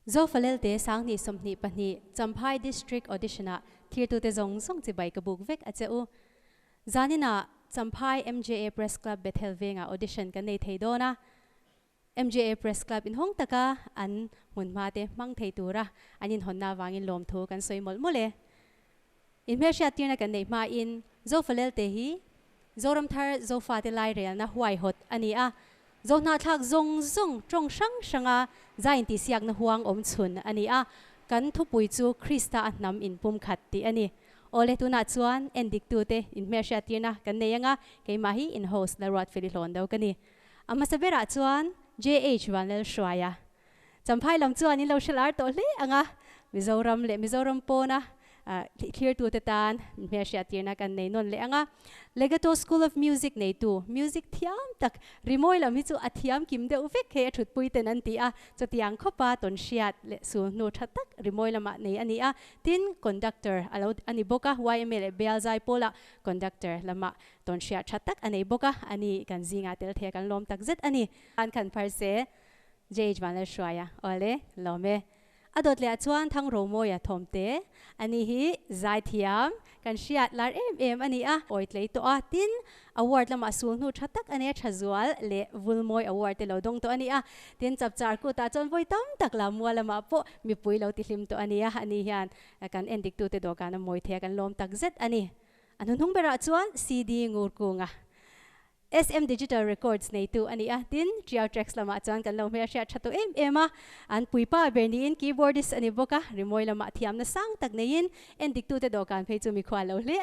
Zofa Lelte sang ni somni pani Champhai district audition thir tu te zong song chi bai ka buk vek a cheu zanina Champhai MJA Press Club Bethel Veng audition kan nei thei dona MJA Press Club in hong taka an mun ma te mang thei tura anin honna wangin lom thu kan soi mol mole in me sha tirna kan nei ma in Zofa Lelte hi zoram thar Zofa te lai rel na huai hot ani a zona thak zong zong trong sang sanga zain ti siak na huang om chun ani a kan thu pui chu Krista atnam in pum khat ti ani ole tu na chuan Endiktute in me sha tirna kan nei anga ke ma hi in host la rat fili hlon do kani ama sabera chuan H Vanlalhruaia Champhai lam chuan in lo shelar to hle anga Mizoram pona clear to the tan me sha tirna kan nei non le anga Legato School of Music nei tu music thiam tak rimoi lam hi chu athiam kim de uvek he thut pui ten an ti a chatiang khopa ton shiat le su no thatak rimoi lama nei ani a tin conductor alo ani boka YML Belzai pola conductor lama ton shiat thatak ani boka ani kan zinga tel the kan lom tak zet ani an kan parse H Vanlalhruaia ole lome adot le chuan Thangromawia Thomte ani hi zai thiam kan shiat lar em ani a oitlei to a tin award lama sul nu thatak ane thazual le vulmoi award te lo dong to ani a tin chapchar ku ta chon voi tam tak la mualama po mi pui lo ti hlim to ani a ani hian kan Endiktute do kan moi the kan lom tak zet ani anun hung bera chuan CD Ngurkunga SM Digital Records nei tu ani a tin trio tracks lama chuan kan lo me sha thatu ema an puipa berni in keyboardist ani boka rimoi lama thiam na sang tak nein Endiktute do kan phei chu mi khwa lo hle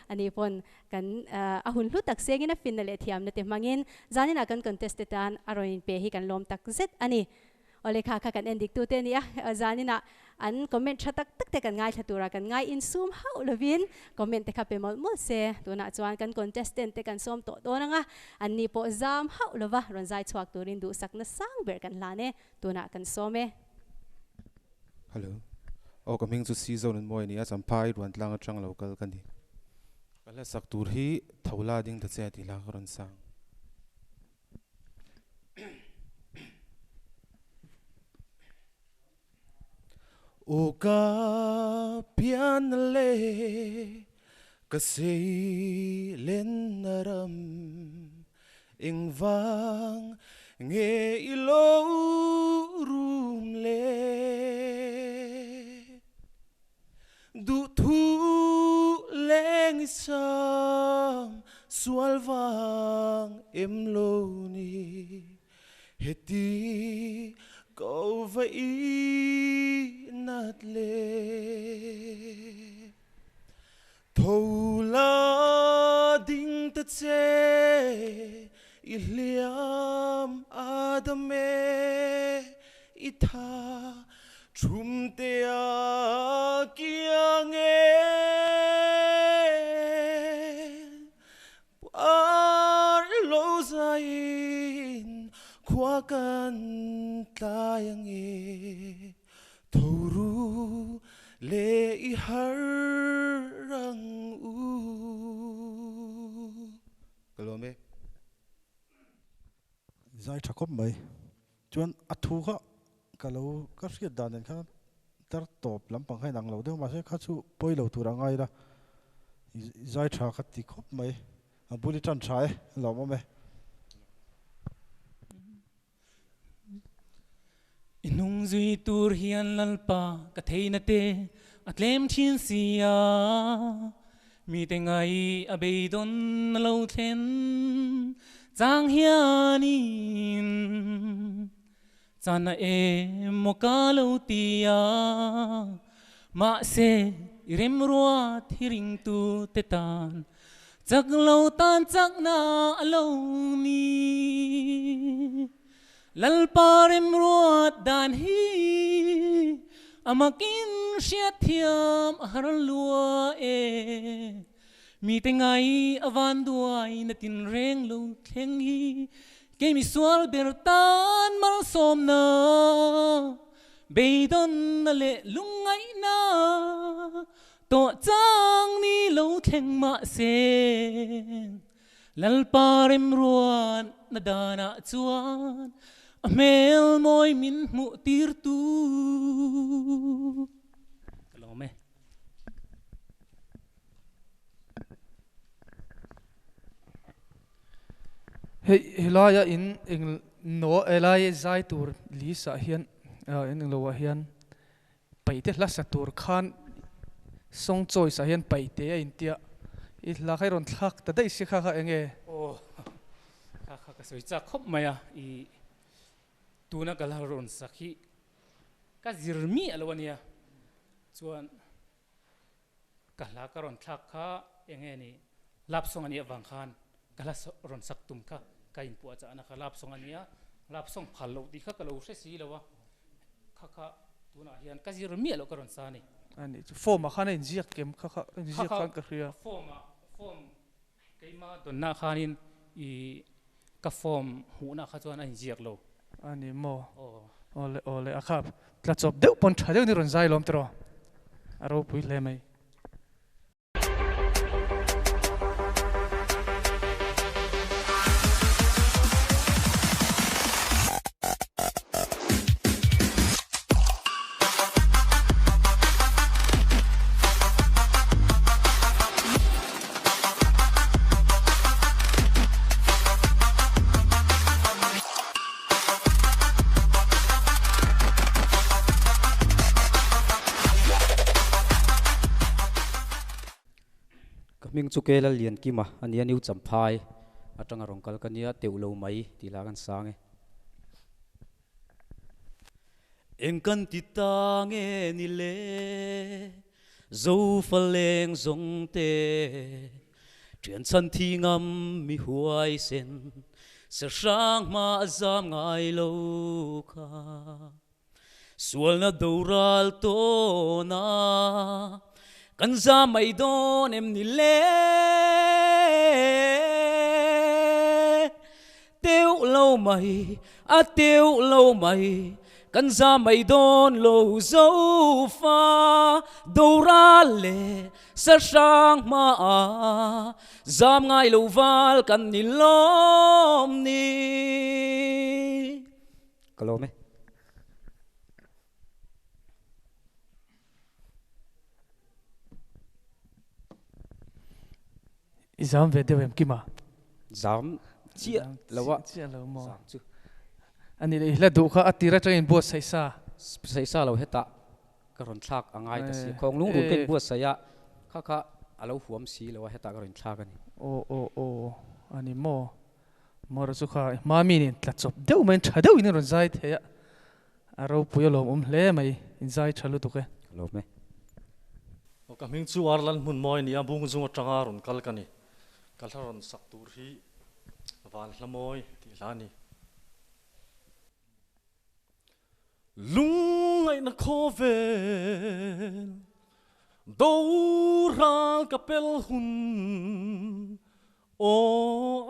ani pon kan ahun hlu tak sengina finale thiam na te mangin zanina kan contest tan aroin pe hi kan lom tak zet ani ole kha kan Endiktute ni a zanina an comment thatak tak te kan ngai thatura kan ngai in zoom how lovin comment te kha pe mol mol se tuna chuan kan contestant te kan som to do nga an ni po zam how lova ron zai chuak turin du sak na sang ber kan lane tuna kan some hello coming to see zone moi ni a Champhai ruan tlang atang local kan ni kala sak tur hi thola ding ta che ti la ron sang Agape le kasei len naram ingwang nge ilo rum le du thu leng sam sualwang em lo ni heti go vai nat le thola ding ta che iliam adame itha chumte a kiange par lo zain kwakan tayange thoru le I harang u kalome zai thakop mai chuan athu kha kalo ka riat dan kha tar top lampang khai nang lo de ma se kha chu poi lo tur angai ra zai tha kha ti khop mai buli tan thai lo ma me inung zui tur hian lalpa ka theina te atlem thin sia mi te ngai abeidon lo thlen chang hianin chana e mokalo tia ma se rem ruwa thiring tu te tan chak lo tan chak na alo ni lalparem ruat dan hi amakin siathiam harlua e mi tengai avan duai na tin reng lo thleng hi ke mi swal bertan mal som na beidon na le lungai na to chang ni lo thleng ma se lalparem ruat na dana chuan mel moi min mu tir tu lo me helaya in no elai zai tur lisa hian in lo hian paite la satur khan song choice hian paite in tia I la khai ron thak ta dai si kha kha enge o kha ka soi cha khop maya I tuna kala ron sakhi ka zirmi alwania chuan kala ka ron thak kha enge ni lap song ani awang khan kala ron sak tum kha ka in pu cha na kha lap song ania lap song phalo di kha kalo se si lawa kha tuna hian ka zirmi alo ka ron sa ni ani form khan in ziak kem kha kha ziak khan ka ria form keima donna khanin I ka form huna kha chuan an ziak lo ani mo o ole akhap tla chop deu pon tha deu ni ron zai lom tro aro pui le mai Ming chuke Lalhriatpuia ania new Champhai atanga rongkal kania teulo mai tilagan sange engkan titange ni le Zofa leng zongte trian chan thi ngam mi huai sen sa sang ma azam ngai lo kha sual na doral to na kan za mai don em ni le teu lo mai a teu lo mai kan za mai don lo Zofa dora le sa sang ma a zam ngai lo val kan ni lom ni kalome Izam video em kima zam chia lawa chia lo mo zam chu ani le la du kha atira train bo sai sa lo heta karon thak angai ta si khong lung ru ken buat saya kha alo huam si lo heta karon thak ani o ani mo ro chu kha mami ni tla chop deu men tha deu in ron zai the ya aro puyo lom hle mai in zai thalu tu ke lo me o ka ming chu Lalhmingmawia ni abung zung atanga ron kal kani kalharon saktur hi Vanneihkima ti lani lung ai na khovel doral kapel hun o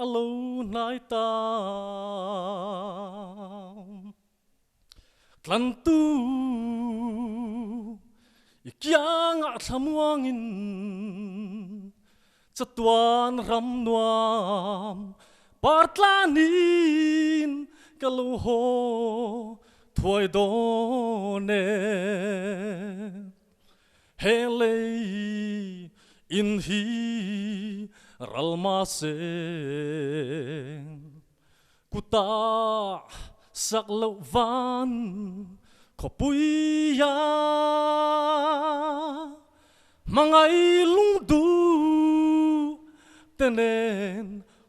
alo nai ta tlantu ikyang athamuangin chatuan ram nuam partlanin kaluho thoi done hele in hi ralma se kuta saklo van khopuia mangai lung du tenen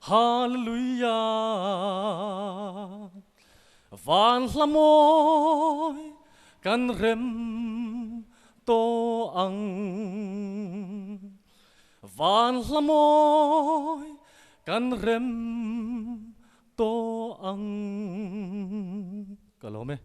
hallelujah Vanneihkima kan rem to ang Vanneihkima kan rem to ang kalome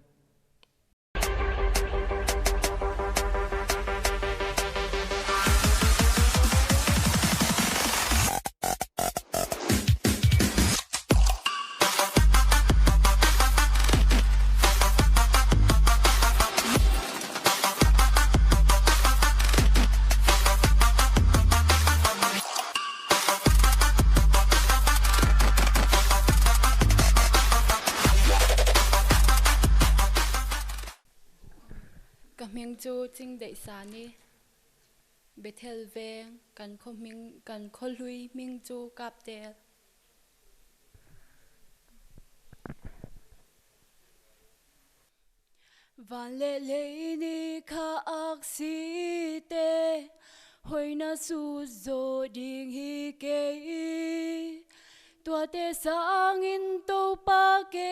ming chu ching dei sa ni Bethel Veng kan kho lui ming chu kap tel van le le ni kha ak si te hoi na su zo ding hi ke tua te sang in to pa ke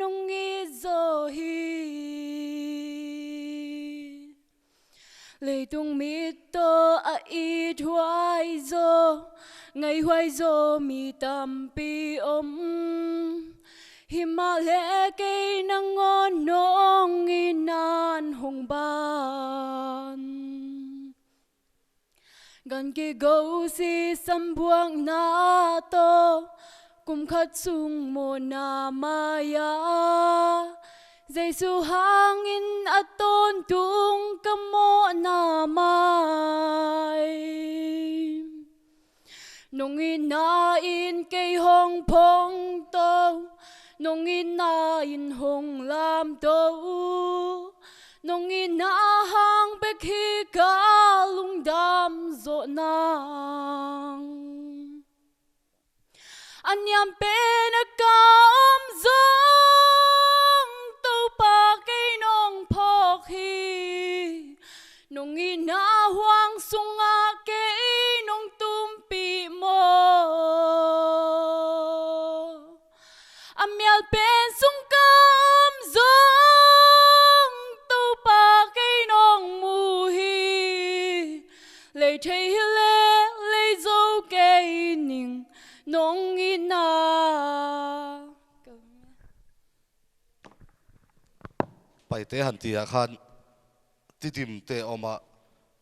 nong i zo hi lệ tung mi to a i thuai zo ngày hoài zo mi tam pi Himalaya cây nắng ngon nong i nan hồng ban gan ki go si sam buang na to kum khat sung mo na maya Giêsu hang in aton tung kamo na mai nong in na in cây hong phong to nong in na in hong lam to nong in na hang bek hi ka lung dam zo nang anyam pe na kam zong to pa cây nong phok hi nong in na hoang sung a cây nong tum pi mo amial pen sung kam zong to pa cây nong mu hi lệ thei lệ zo cây ning nong in na pai te han tia khan ti dim te oma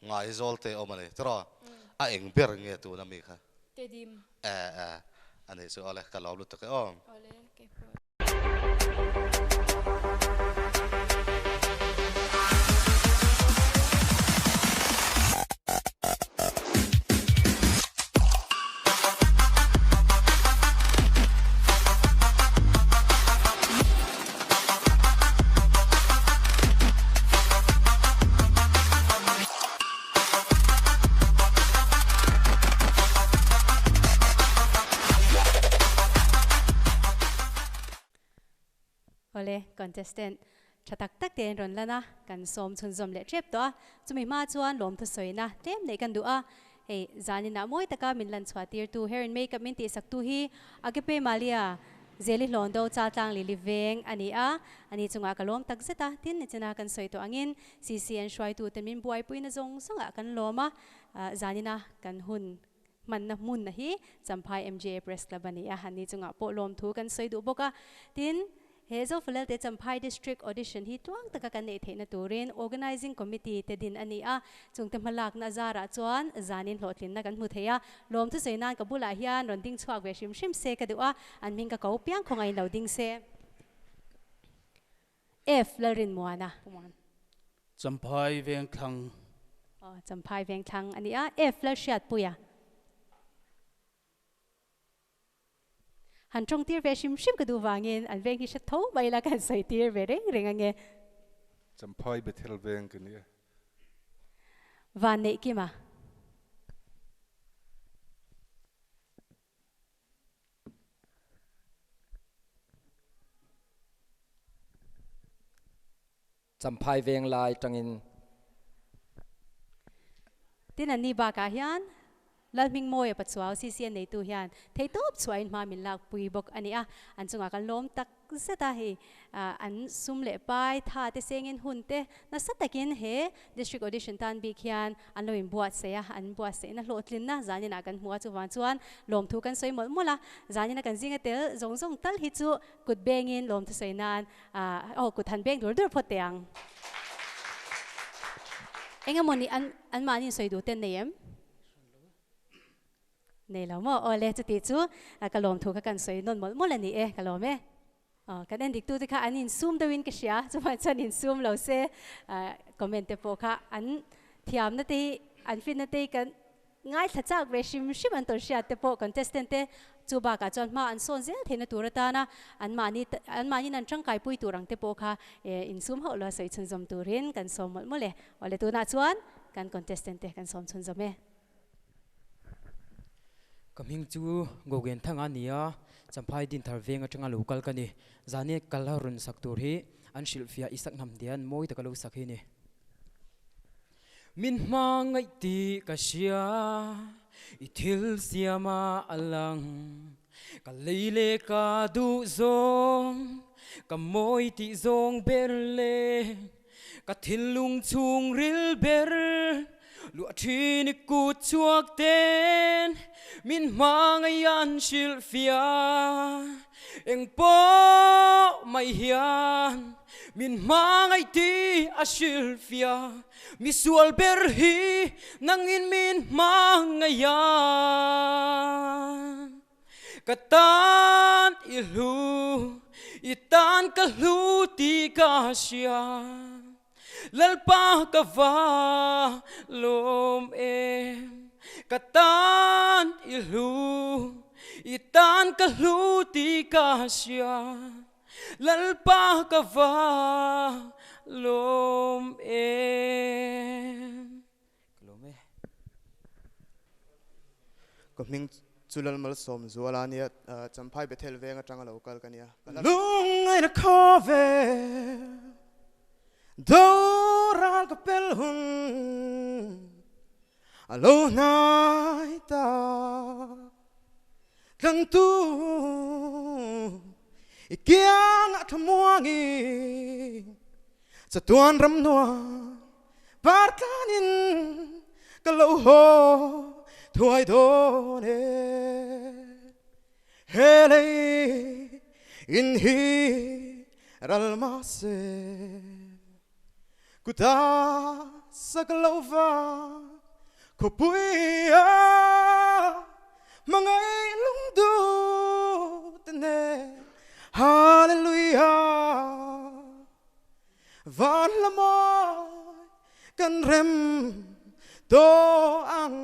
ngai zol te oma ne tra a eng ber nge tu na mi kha te dim ane so ole ka lo lu ta ke om ole ke Ole contestant chatak tak ten ron lana kan som chun zom le trep to chumi ma chuan lom thu soina tem nei kan du a he zani na moi taka min lan chwa tir tu hair and makeup min ti sak tu hi Agape Mallia zeli londo cha tlang li Veng ani a ani chunga kalom tak zeta tin ni chana kan soi to angin CCN shwai tu ten min buai puina zong songa kan loma zani na kan hun man na mun na hi Champhai MJA Press Club ani a hani chunga po lom thu kan soi du boka tin Zofa Lelte Champhai District Audition hi tuang taka kan nei theina turin Organising Committee te din ani a chung te malak na zara chuan zanin hlotlin na kan mu theya lom thu seinan ka bula hian ron ding chuak ve shim shim se ka duwa an ming ka ko piang khongai lo ding se F Lalrinmuana Champhai Veng thang Champhai Veng thang ani a F Lalhriatpuia han trong tir ve shim shim ka du wangin an veng hi sha tho mai la kan sai tir ve reng reng ange Champhai Bethel Veng kan ya Vanneihkima Champhai Veng lai tangin tin an ni ba ka hian Lalhmingmawia Pachuau CCN nei tu hian thei top chuain ma min lak pui bok ani a an chunga kan lom tak zeta hi an sum le pai tha te sengin hun te na satakin he district audition tan bi khian an loin buat se a an buat se na hlotlin na zani na kan hua chu wan chuan lom thu kan soi mol mola zani na kan zinga tel zong zong tal hi chu kut bengin lom thu soinan kut han beng dur dur photeang engamoni an mani soi du ten neyem nei lo mo ole chu ti chu kalom thu ka kan soi non mol mol ani e kalom e kan Endiktute kha anin zoom dawin ka sia chuma chanin zoom lo se comment te po kha an thiam na te an fin na te kan ngai thachak ve shim shim an tor sia te po contestant te chu ba ka chon ma an son zel thena turata na an mani nan tangkai pui turang te po kha in sum ho lo sei chun zom turin kan som mol le ole tu na chuan kan contestant te kan som chun zome kaming chu gogen thanga nia Champhai din thar Veng atanga local kani zane kalharun saktur hi an shilfia isak nam dian moi ta kalo sakhi ni min mangai ti kasia ithil siama alang ka leile ka du zong ka moi ti zong berle ka thilung chung ril ber lua thini ku chuak ten min mangai an shilfia eng po mai hian min mangai ti a shilfia mi sual ber hi nangin min mangaya katan ilu itan kalu ti kasia lalpa kava lom em katan ilu itan kalu ti kasia lalpa kava lom em kalome kaming chulal mal som zualania Champhai Bethel Veng atanga local kania lung ai na khove doral kapel hun alo nai ta kang tu ikiang atmuangi sa tuan ram noa parkanin kalau ho thuai done hele in hi ralmase kuta sakalova kopuia mangai lungdu tene hallelujah Vanneihkima kan rem do ang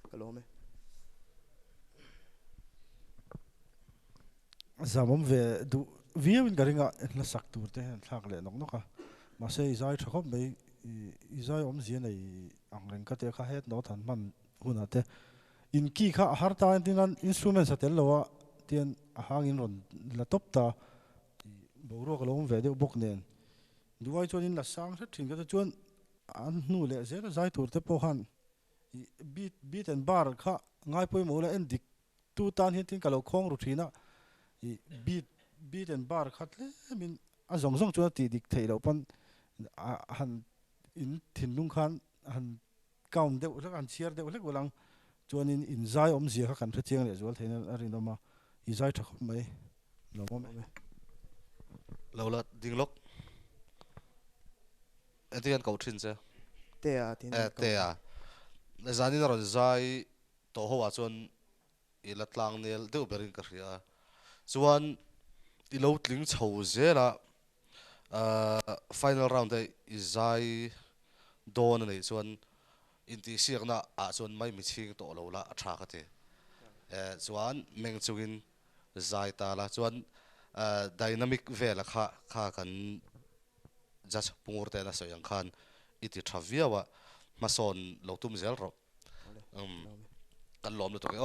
kalome zamom ve du viewin garinga la saktur te thak le nok noka ma se izai thakop mai izai om zian ai angreng ka te kha het no than man huna te in ki kha har ta tin instrument sa tel lowa tian hangin ron la top ta boro ka lom ve de bok nen duai chon in la sang sa thin ka chon an nu le zera zai tur te po han beat and bar kha ngai poi mo la Endiktute tan hin tin ka lo khong ru thina beat and bar khat le min a zong zong chon ti dik thei lo pan han in thin lung khan han kaum de ula kan chiar de ula golang chon in zai om zia kha kan thla chiang le zol thein a rin ma I zai thak mai lo mo me Lola dinglok etian kau thin che te a zani na ron zai to ho wa chon I latlang nel deu berin ka ria chuan I lo tling chho zela final round dai I zai don nei chuan in ti siak na a chuan mai mi ching to lo la a tha ka te chuan meng chungin zai ta la chuan dynamic vela kha kan just pungur te na so yang khan iti thavia wa mason lo tum zel ro kan lom lo to ke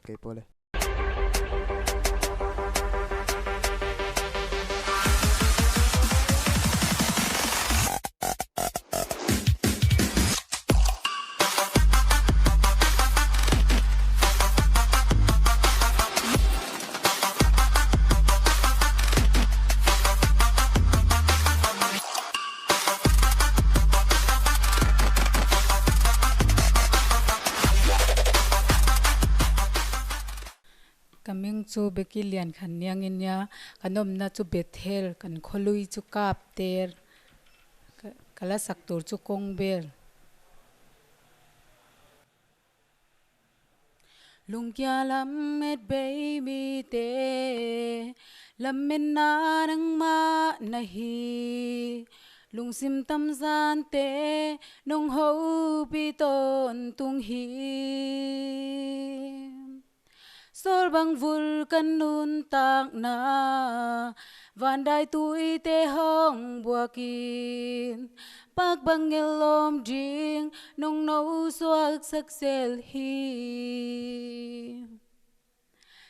ke pole kaming chu bekilian khan niang in ya kanom na chu Bethel kan kholui chu kap ter kala saktur chu kongbel lungkya lam met baby te lam men na nang ma nahi lungsim tam zan te nong ho pi ton tung hi Sol bang vul kan nun tak na van dai tui te hong buakin pak bang elom ding nong no suak sak sel hi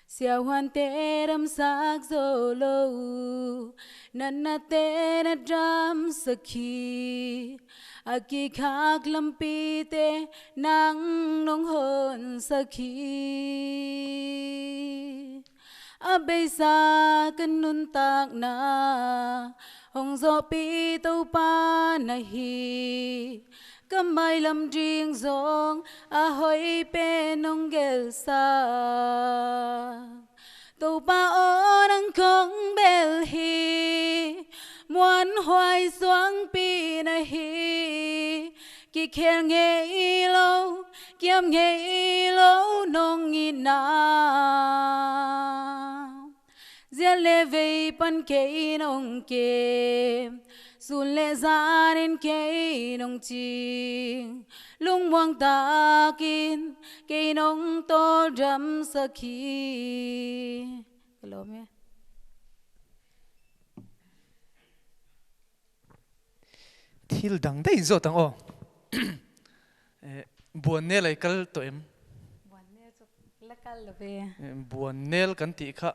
Siao han te ram sak zolo nan na te na dram sakhi Aki khak lampi te nang nong hon sakhi Abe sa kan nun tak na Hong zo pi tau pa na hi Kamay lam ding zong Ahoy pe nong gel sa Tau pa o nang kong bel hi Muan hoài xoang pi na hi Ki kher nghe lâu Kiam nghe lâu nong nghi na Zia le vei pan kei nong kem Sun le zanin kei nong ching Lung muang takin Kei nong to dram sakhi Hello me Thil dang dei zo tang o buồn nè lại kal to em buồn nè kan ti kha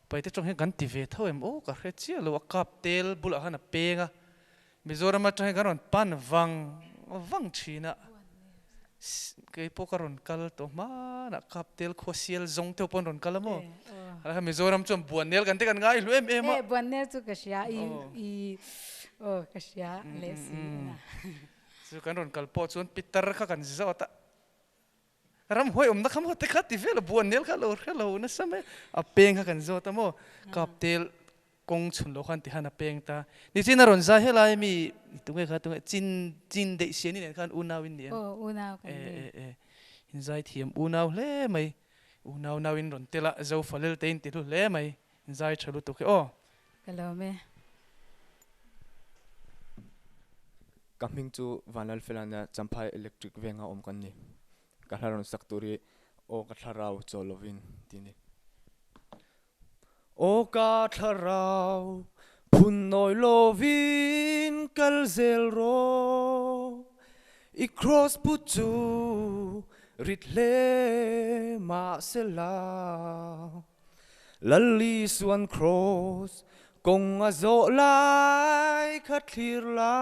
pai te trong he kan ti ve thau em o ka khe chia lo kap tel bula hana penga mizoram ma trai garon pan wang china ke pokaron kal to ma na kap tel khosial zong te pon ron kalamo ala mizoram chom buồn nè kan te kan ngai lu em ma buồn nè chu ka sia i ka sia le si na Su kan ron kalpo chuan pitar kha kan zota ram hoi na kham hote kha ti vel buan nel kha lo na same a peng kha kan zota mo kaptel kong chun lo khan ti hana peng ta ni chin ron za helai mi tunge kha tunge chin de sian ni khan unaw in dia unaw kan in zai thiam unaw le mai unaw nawin ron tela Zofa Lelte in ti lu le mai in zai chalu to ke hello me Coming to Vanlalhruaia Champhai electric Venga kan ni Kalharon sakturi o katharau cholovin tini O katharau punnoi lovin kalzel ro I cross putu ritle ma sela Lalli swan cross Kong a zo lai khat thlir la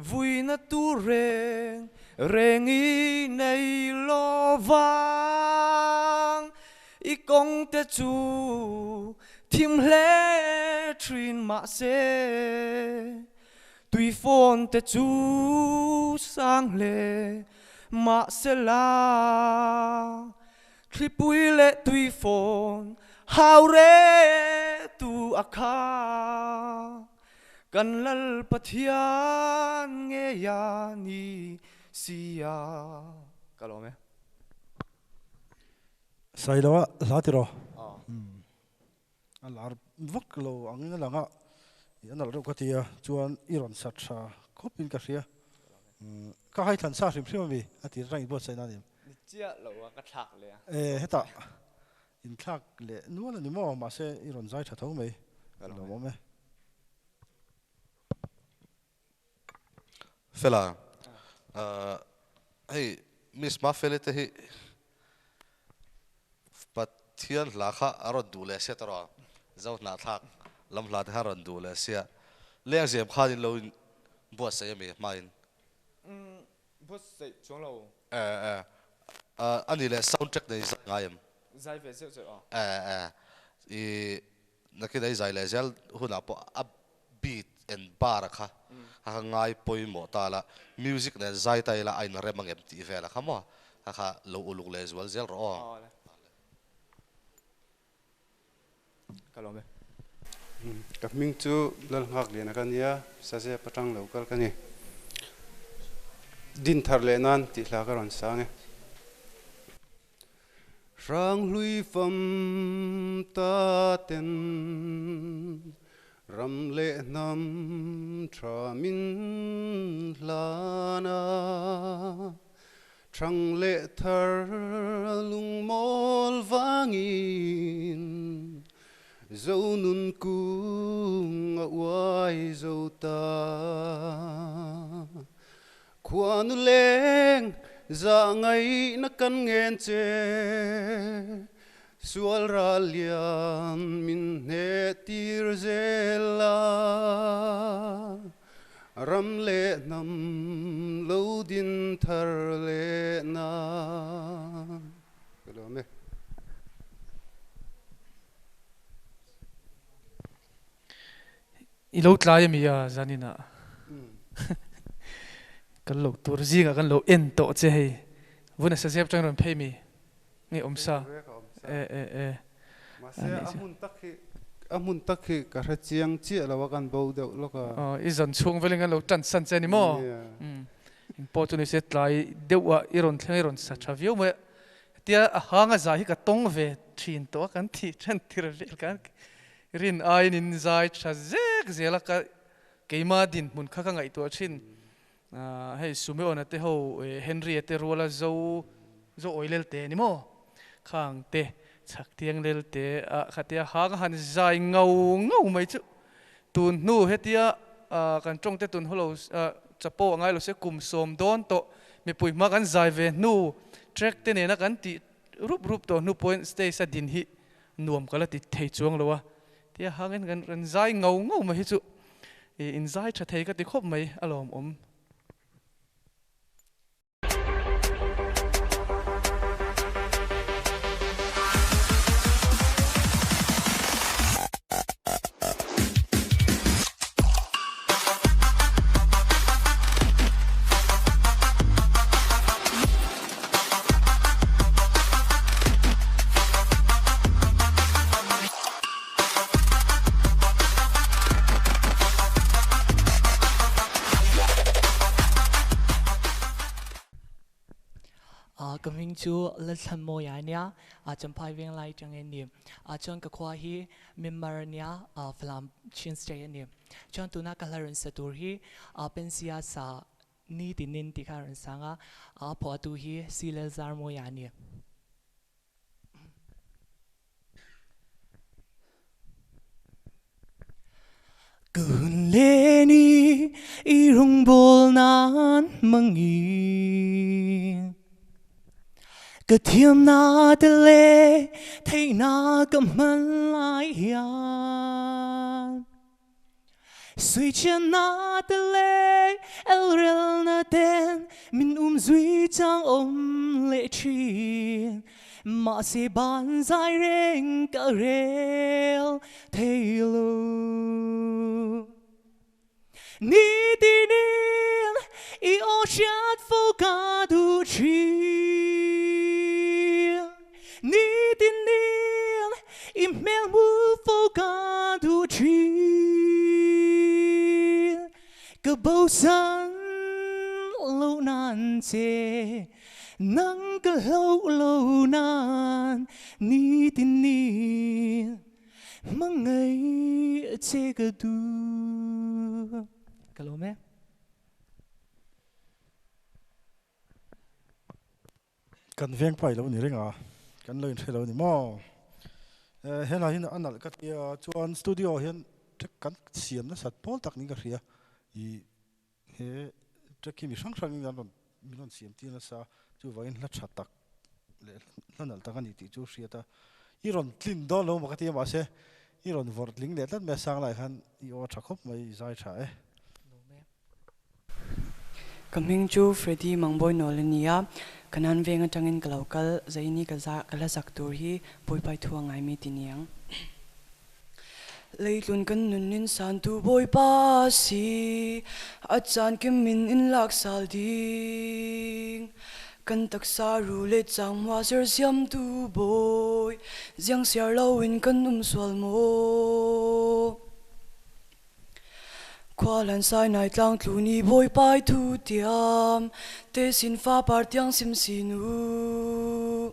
Vui na tu reng I nei lo vang I kong te chu Thim hle trin ma se Tui phone te chu sang le ma se la Klipui le tui phone How re tu akha kan lal pathian nge ya ni sia kalome sai lo la ti ro alar vak lo angin langa anal ro katia chuan iron satha khopin ka ria ka hai than sa rim mi ati rang bo sai na ni chia lo ka thak le heta in thak le nuala ni mo ma se iron zai tha thau mai lo mo me Fela hey miss ma fele te hi pathian lakha aron du le se tara zau na thak lam hla te haron du le sia leng jem khanin lo bo se me main bo se chong lo ani le soundtrack nei ngayam zai ve se i nakidai zai le zel huna po a beat and bar kha ha ngai poi mo tala music ne zai tai la ain remang em ti vela khamo ha lo uluk le zwal zel ro kalome Coming to Lalhak le na kania sa se patang local kani din thar le nan ti hla ka ron sange Rang lui fam ta ten ram le nam tra min lana trăng lệ thar lung mol vangin dâu nun cung uai dâu ta qua nu leng za ngày na kan ngen che sual ra lian min he tir zela ram le nam lo din thar le na hello me i lo tlai mi a zanina kan lo tur zinga kan lo en to che hei vuna sa zep chang ron phei mi nge omsa ma se amun takhi ka ra chiang chi lawa kan bo de lo ka i zan chung veling kan lo tan san che ni mo important is it lai dewa iron thleng iron sa thavio me tia a hanga za hi ka tong ve thin to kan thi than thir vel kan rin ai nin zai tha zek zela ka keima din mun kha ka ngai to chin hei sume ona te ho Henriette rola zo oilel te ni mo khang te chak tiang lelte a khatia hang han zai ngau mai chu tun nu hetia kan tong te tun holo chapo angai lo se kum som don to me pui ma kan zai ve nu track te ne na kan ti rup to nu point stay sa din hi nuam kala ti thei chuang lowa tia hangen kan ran zai ngau mai hi chu in zai tha thei ka ti khop mai alom om coming to Lalhmingmawia nia Champhai Veng lai chang ni chon ka khwa hi member nia flam chin stay ni chon tuna kalarin satur hi pensia sa ni tinin ti karan sanga pho tu hi Lalhmingmawia ni kun leni irung bol nan mangi cái thiêm na tê lê thấy na cầm mân lại hiền suy chân na tê lê el rel na tên min duy trang lệ chi mà se ban dài reng cả rel thấy lu ni tinin i o chat phô ca du chi ni tinin i mel mu phô ca du chi cơ bao san lâu nan che nang cơ lâu nan ni tinin mang ngày che cơ du kalau me kan veng pai lo ni renga kan loin thelo ni mo hela hin anal ka tia chuan studio hian kan siam na sat pol tak ni ka ria I he traki mi sang sang ngan mi non siam ti na sa chu vain la that tak le lanal tak ani ti chu ria ta iron tlin do lo ma ka tia ma se iron vor ling le tan me sang lai khan I o thakhop mai zai tha Coming to Freddy Mangboy Nolania, kanan venga tangin kalokal zaini kala saktur hi boy pai thuang ai mi tiniang. Leitlun kan nunin santu boy pa si achan kemin in lak sal ding. Kan taksa rule chang wa ser siam tu boy ziang siar lawin kan swal mo. Qua lan sai nai tlang tluni boy pai thu tiam te sin fa par tiang sim sinu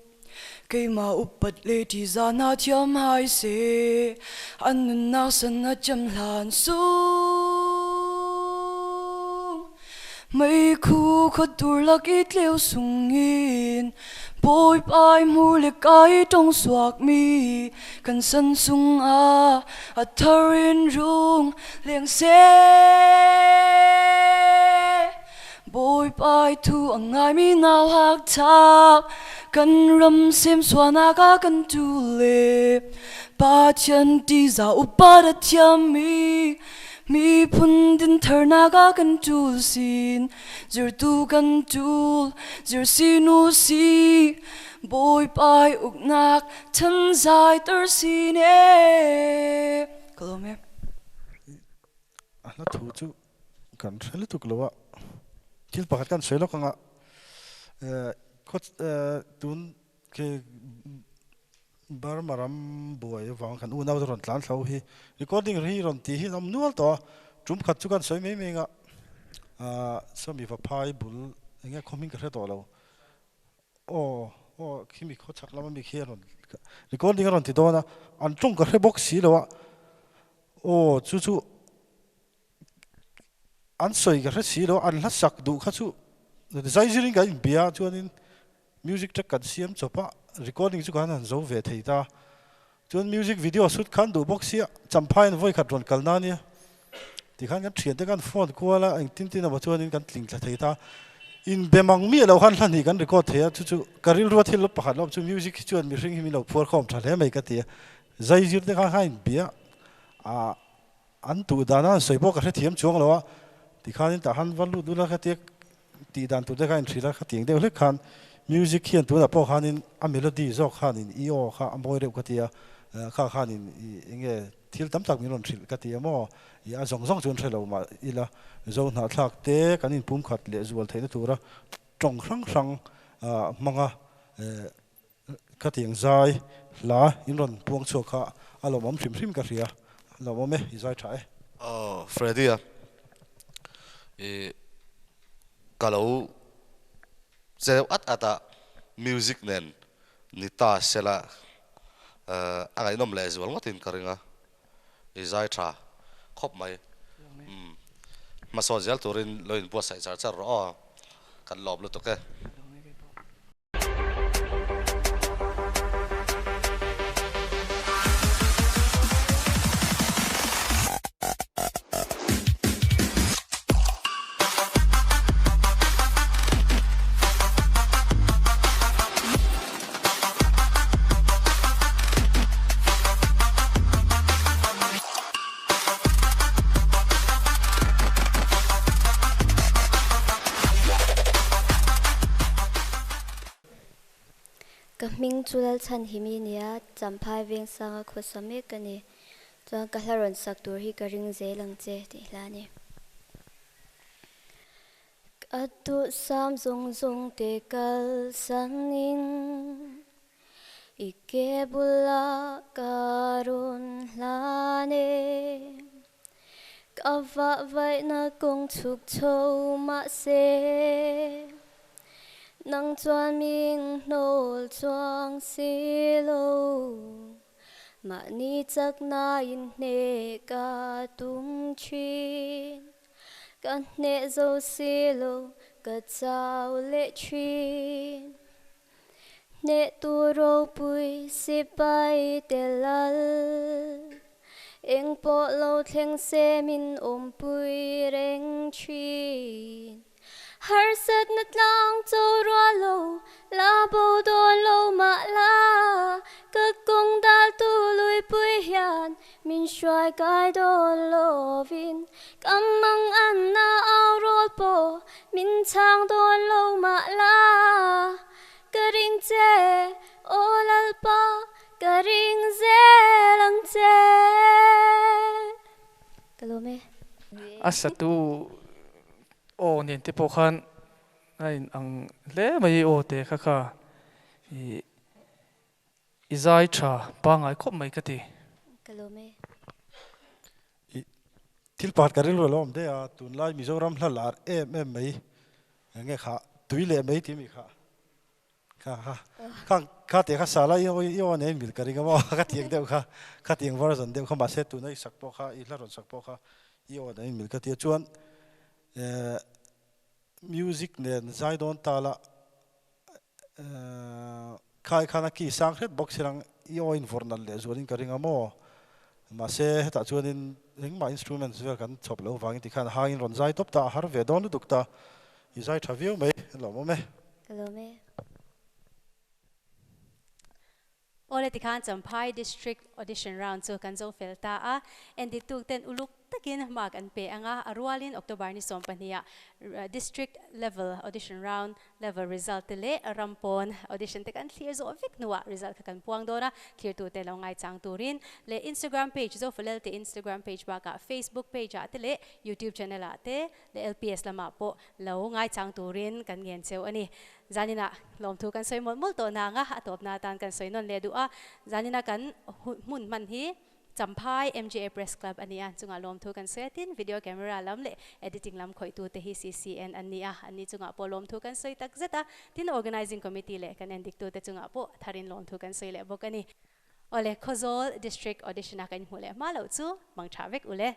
cây mà upat le ti za na thiam hai se an na san na cham lan su mấy khu khát dur lạc ít liêu sung in bôi bay mùi lệ cái trong xoạc mi cần sân sung à tharin rung liang xe bôi bay thu ang ngay mi nào hạc thạc cần ram xem xoa na ka cần tu lệ ba chân đi dạo ba đã thiam mi phun din thar na ka kan tul sin zir tu kan tul zir sinu si boy pai uk nak chan zai tar si ne kalome ana thu chu kan thel tu klowa til pakhat kan soilo kanga khot tun ke bar maram boy wang kan unaw ron tlan thau hi recording ri ron ti hi nam nual to trum khat chu kan soi me me nga somi va phai bul enga coming ka to lo o khimi kho chak lama mi khe ron recording ron ti do na an chung ka re box si lo chu chu an soi ka re si lo an la sak du kha chu zai ziring ka in bia chu anin music track kan siam chopa recording chu kan han zo ve thei ta chun music video shoot khan du box sia Champhai voi khat ron kalna ni ti khan kan thian te kan phone kuala ang tin tin ba chuan in kan tling thla thei ta in bemang mi lo han hlan hi kan record thea chu karil ro thil lo pakhat lo chu music chuan mi ring hi mi lo phor khom tha le mai ka ti zai zir te kha hain bia an tu dana soibo ka thiam chuang lo ti khan in ta han valu du la kha te ti dan tu te kha in thila kha tiang de le khan music hian tu na po khanin a melody zo khanin io kha amoi reu katia kha khanin inge thil tam tak mi ron thil katia mo ya zong zong chun thelo ma ila zo na thak te kanin pum khat le zual theina tura tong rang rang manga katiang zai la in ron puang chu kha alo mom thrim thrim ka ria lo mo me i zai thai Freddy kalau zero ata music nen nita sela angai nom le zual ngatin karinga izai tha khop mai masojal turin loin po sai char ro kan lob lo to ke Kaming chulal chan himi nia Champhai Veng sanga khosame kani chuan ka hlaron sak tur hi ka ring ze lang che ti hlani atu sam zong zong te kal sangin ike bula karun hlane kava vai na kong chuk chou ma se nang chuan ming nol chuang si lo ma ni chak na in ne ka tum chin ka ne zo si lo ka chau le chin ne tu ro pui si pai te lal eng po lo thleng se min om pui reng chin har sat na tlang cho rua lo la bo don lo ma la ka kong dal tu lui pui hian min shwai kai don lo vin kam mang an na au rol po min chang don lo ma la ka ring che o lal pa ka ring ze lang che kalome asatu o nen te po khan ai ang le mai o te kha kha izai tha pa ngai khop mai ka ti kalome til pat karil lo lom de a tun lai mizoram hla lar mai nge kha tuile mai ti mi kha kha te kha sala yo ne mil karinga ma kha tiang de kha tiang version de kha ma se tu nai sak po kha i la ron sak po kha yo ne mil ka ti chuan music nen zai don tala khai khana ki sang het box rang io in fornal le zurin ka ringa mo ma se ta chuanin ringma instruments vel kan chop lo wang ti khan hangin ron zai top ta har ve don duk ta i zai thaviu me lo mo me lo me Ole tikhan Champhai district audition round so kan zo felta a Endiktute uluk takin mark an pe anga arwalin October ni sompania district level audition round level result le rampon audition te kan clear zo vik nuwa result kan puang dona clear tu te lo ngai chang turin le Instagram page zo Lelte Instagram page ba ka Facebook page ate le YouTube channel ate le LPS lama po lo ngai chang turin kan ngen cheu ani zanina lom thu kan soi mol to na nga atop na tan kan soi non le du a zanina kan mun man hi Champhai MJA Press Club ania chunga lom thu kan setin video camera lam le editing lam khoi tu te hi CCN ania ani chunga po lom thu kan soi tak zeta tin Organizing Committee le kan Endiktute chunga po tharin lom thu kan soi le bokani ole Khozol district audition kan hule malo chu mangthavek ule